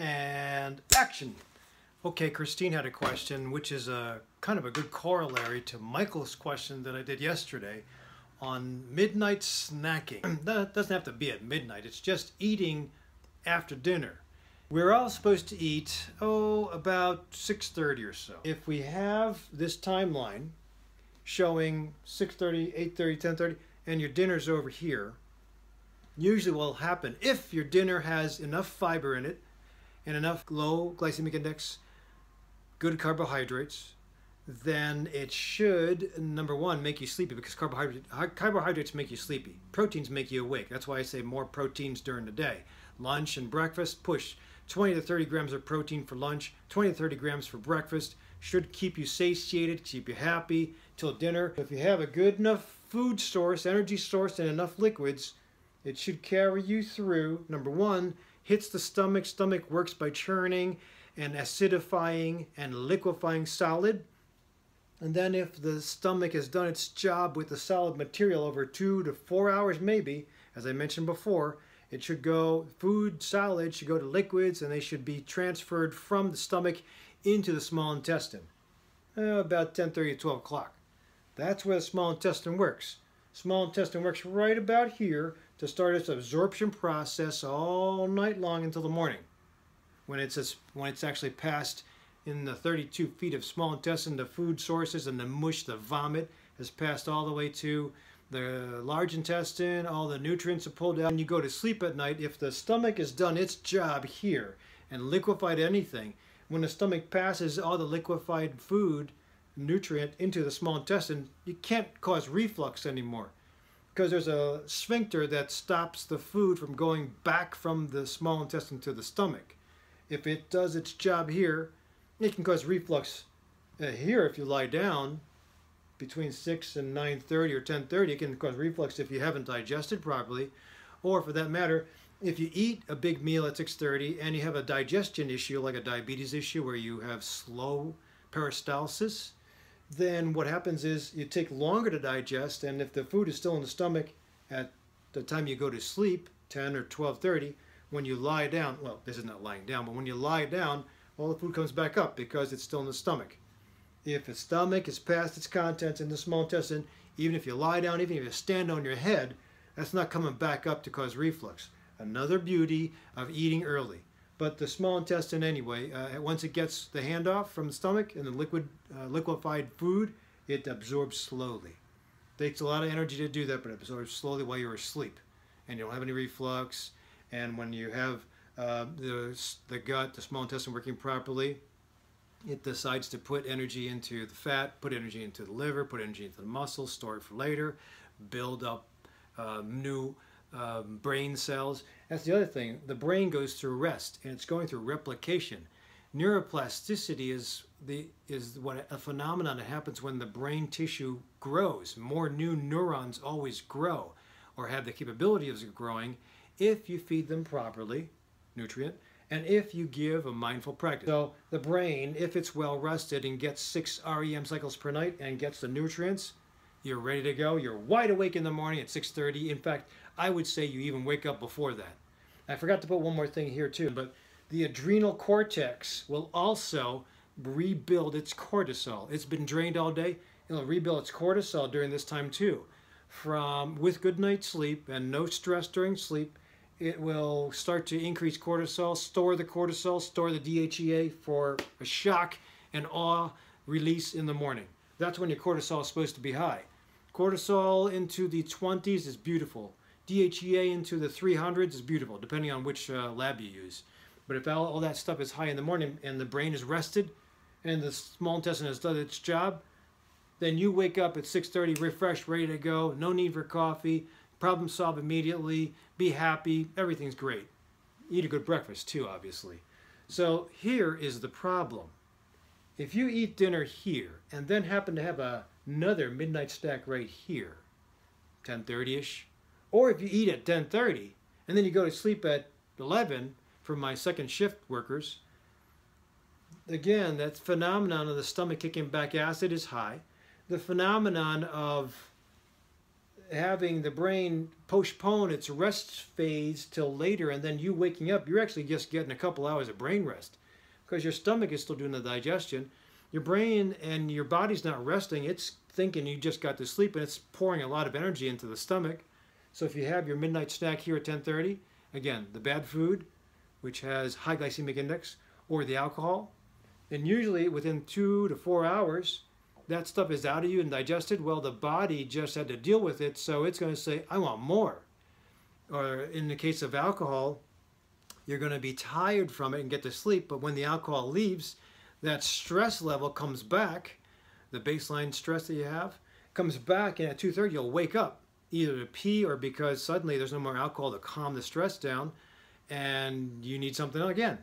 And action! Okay, Kristine had a question, which is a kind of a good corollary to Michael's question that I did yesterday on midnight snacking. That doesn't have to be at midnight, it's just eating after dinner. We're all supposed to eat, about 6:30 or so. If we have this timeline showing 6:30, 8:30, 10:30, and your dinner's over here, usually what will happen, if your dinner has enough fiber in it and enough low glycemic index, good carbohydrates, then it should, number one, make you sleepy, because carbohydrates make you sleepy. Proteins make you awake. That's why I say more proteins during the day. Lunch and breakfast, push 20 to 30 grams of protein for lunch, 20 to 30 grams for breakfast. Should keep you satiated, keep you happy till dinner. If you have a good enough food source, energy source, and enough liquids, it should carry you through. Number one, hits the stomach. Stomach works by churning and acidifying and liquefying solid. And then if the stomach has done its job with the solid material over 2 to 4 hours maybe, as I mentioned before, it should go, food, solid should go to liquids, and they should be transferred from the stomach into the small intestine. About 10:30 to 12 o'clock. That's where the small intestine works. Small intestine works right about here to start its absorption process all night long until the morning. When it's actually passed in the 32 feet of small intestine, the food sources and the mush, the vomit, has passed all the way to the large intestine, all the nutrients are pulled out. When you go to sleep at night, if the stomach has done its job here and liquefied anything, when the stomach passes all the liquefied food, nutrient into the small intestine, you can't cause reflux anymore, because there's a sphincter that stops the food from going back from the small intestine to the stomach. If it does its job here, it can cause reflux here if you lie down between 6 and 9:30 or 10:30. It can cause reflux if you haven't digested properly, or for that matter, if you eat a big meal at 6:30 and you have a digestion issue, like a diabetes issue where you have slow peristalsis, then what happens is you take longer to digest, and if the food is still in the stomach at the time you go to sleep, 10 or 12:30, when you lie down, well, this is not lying down, but when you lie down, all the food comes back up because it's still in the stomach. If the stomach is past its contents in the small intestine, even if you lie down, even if you stand on your head, that's not coming back up to cause reflux. Another beauty of eating early. But the small intestine anyway, once it gets the handoff from the stomach and the liquefied food, it absorbs slowly. Takes a lot of energy to do that, but it absorbs slowly while you're asleep. And you don't have any reflux. And when you have the gut, the small intestine working properly, it decides to put energy into the fat, put energy into the liver, put energy into the muscles, store it for later, build up new brain cells. That's the other thing. The brain goes through rest, and it's going through replication. Neuroplasticity is a phenomenon that happens when the brain tissue grows. More new neurons always grow, or have the capability of growing, if you feed them properly, nutrient, and if you give a mindful practice. So the brain, if it's well rested and gets 6 REM cycles per night and gets the nutrients, you're ready to go. You're wide awake in the morning at 6:30. In fact, I would say you even wake up before that. I forgot to put one more thing here too, but the adrenal cortex will also rebuild its cortisol. It's been drained all day. It'll rebuild its cortisol during this time too. With good night's sleep and no stress during sleep, it will start to increase cortisol, store the DHEA for a shock and awe release in the morning. That's when your cortisol is supposed to be high. Cortisol into the 20s is beautiful. DHEA into the 300s is beautiful, depending on which lab you use. But if all that stuff is high in the morning and the brain is rested and the small intestine has done its job, then you wake up at 6:30 refreshed, ready to go, no need for coffee, problem solve immediately, be happy, everything's great. Eat a good breakfast too, obviously. So here is the problem. If you eat dinner here and then happen to have another midnight snack right here, 10:30ish, or if you eat at 10:30 and then you go to sleep at 11 for my second shift workers, again, that phenomenon of the stomach kicking back acid is high. The phenomenon of having the brain postpone its rest phase till later, and then you waking up, you're actually just getting a couple hours of brain rest because your stomach is still doing the digestion. Your brain and your body's not resting. It's thinking you just got to sleep, and it's pouring a lot of energy into the stomach. So if you have your midnight snack here at 10:30, again, the bad food, which has high glycemic index, or the alcohol, then usually within 2 to 4 hours, that stuff is out of you and digested. Well, the body just had to deal with it, so it's going to say, I want more. Or in the case of alcohol, you're going to be tired from it and get to sleep, but when the alcohol leaves, that stress level comes back, the baseline stress that you have, comes back, and at 2:30 you'll wake up, either to pee or because suddenly there's no more alcohol to calm the stress down, and you need something again.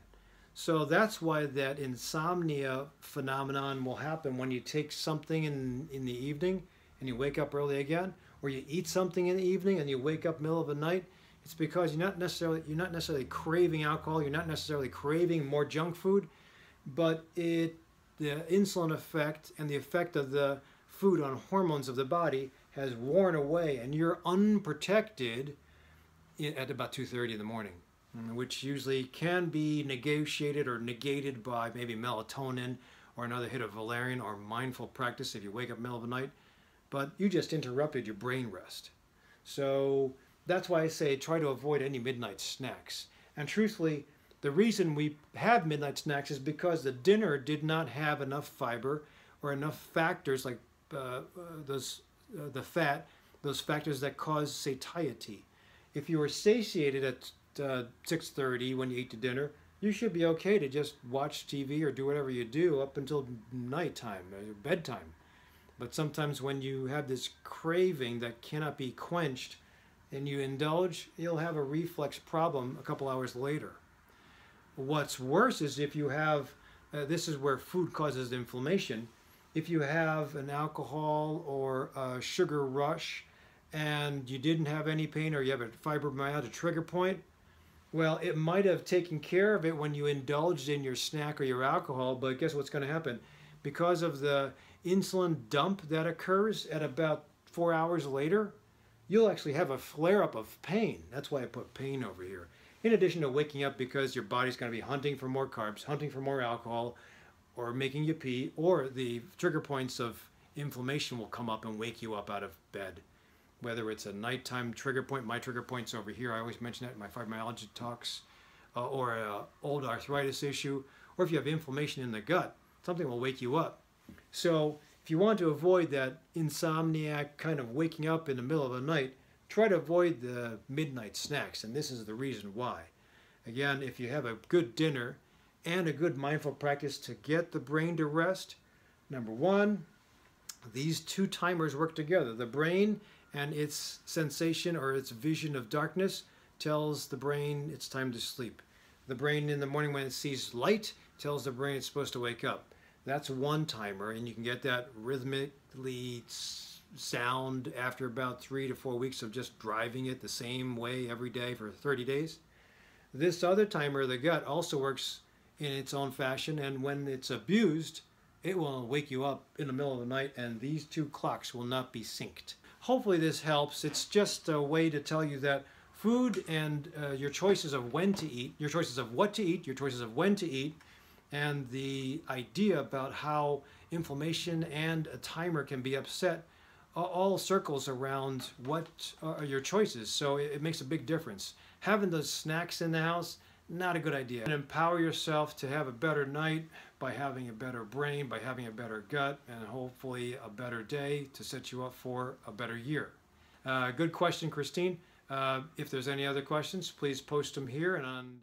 So that's why that insomnia phenomenon will happen when you take something in the evening and you wake up early again, or you eat something in the evening and you wake up middle of the night. It's because you're not necessarily craving alcohol, you're not necessarily craving more junk food, but the insulin effect and the effect of the food on hormones of the body has worn away, and you're unprotected at about 2:30 in the morning, which usually can be negotiated or negated by maybe melatonin or another hit of valerian or mindful practice if you wake up in the middle of the night. But you just interrupted your brain rest. So that's why I say try to avoid any midnight snacks. And truthfully, the reason we have midnight snacks is because the dinner did not have enough fiber or enough factors like the fat, those factors that cause satiety. If you were satiated at 6:30 when you eat the dinner, you should be okay to just watch TV or do whatever you do up until nighttime, or bedtime. But sometimes when you have this craving that cannot be quenched and you indulge, you'll have a reflex problem a couple hours later. What's worse is if you have, this is where food causes inflammation, if you have an alcohol or a sugar rush and you didn't have any pain, or you have a fibromyalgia trigger point, well, it might have taken care of it when you indulged in your snack or your alcohol, but guess what's going to happen? Because of the insulin dump that occurs at about 4 hours later, you'll actually have a flare-up of pain. That's why I put pain over here. In addition to waking up because your body's going to be hunting for more carbs, hunting for more alcohol, or making you pee, or the trigger points of inflammation will come up and wake you up out of bed. Whether it's a nighttime trigger point, my trigger point's over here, I always mention that in my fibromyalgia talks, or an old arthritis issue, or if you have inflammation in the gut, something will wake you up. So if you want to avoid that insomniac kind of waking up in the middle of the night, try to avoid the midnight snacks, and this is the reason why. Again, if you have a good dinner and a good mindful practice to get the brain to rest, number one, these two timers work together. The brain and its sensation or its vision of darkness tells the brain it's time to sleep. The brain in the morning when it sees light tells the brain it's supposed to wake up. That's one timer, and you can get that rhythmically sound after about 3 to 4 weeks of just driving it the same way every day for 30 days. This other timer, the gut, also works in its own fashion, and when it's abused, it will wake you up in the middle of the night, and these two clocks will not be synced. Hopefully this helps. It's just a way to tell you that food and your choices of when to eat, your choices of what to eat, your choices of when to eat, and the idea about how inflammation and a timer can be upset all circles around what are your choices. So it makes a big difference. Having those snacks in the house, not a good idea. And empower yourself to have a better night by having a better brain, by having a better gut, and hopefully a better day to set you up for a better year. Good question, Kristine. If there's any other questions, please post them here and on.